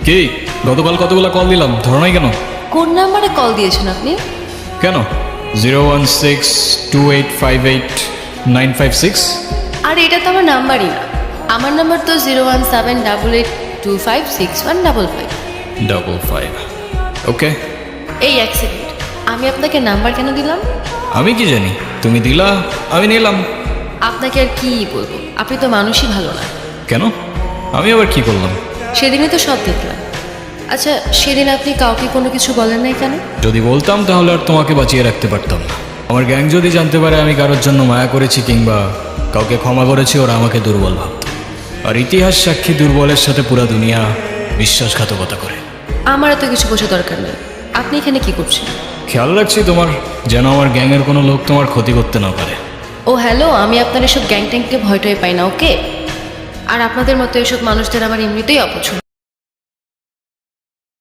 কি গতকাল কতগুলো কল দিলাম, ধরো নাই কেন? কোন নাম্বারে কল দিয়েছেন আপনি? কেন 01628589556? আর এটা তো আমার নাম্বারই না। আমার নাম্বার তো 01788256155। ওকে। এই এক সেকেন্ড, আমি আপনাকে নাম্বার কেন দিলাম? আমি কি জানি, তুমি দিলা, আমি নিলাম। আপনাকে আর কি বলবো, আপনি তো মানুষই ভালো না। কেন? আমি আবার কি করলাম? সেদিনই তো সব দেখলাম। আচ্ছা, সেদিন আপনি কাউকে কোনো কিছু বলেন নাই কেন? যদি বলতাম তাহলে আর তোমাকে বাঁচিয়ে রাখতে পারতাম না। আমার গ্যাং যদি জানতে পারে আমি কারোর জন্য মায়া করেছি কিংবা কাউকে ক্ষমা করেছি, ওরা আমাকে দুর্বল ভাবত। আর ইতিহাস সাক্ষী দুর্বলের সাথে পুরা দুনিয়া বিশ্বাসঘাতকতা করে। আমার এত কিছু বোঝা দরকার নেই। আপনি এখানে কি করছেন? খেয়াল রাখছি তোমার, যেন আমার গ্যাংয়ের কোনো লোক তোমার ক্ষতি করতে না পারে। ও হ্যালো, আমি আপনার এসব গ্যাং ট্যাংকে ভয়টাই পাই না, ওকে? আর আপনাদের মতো এসব মানুষদের আমার এমনিতেই অপছন্দ।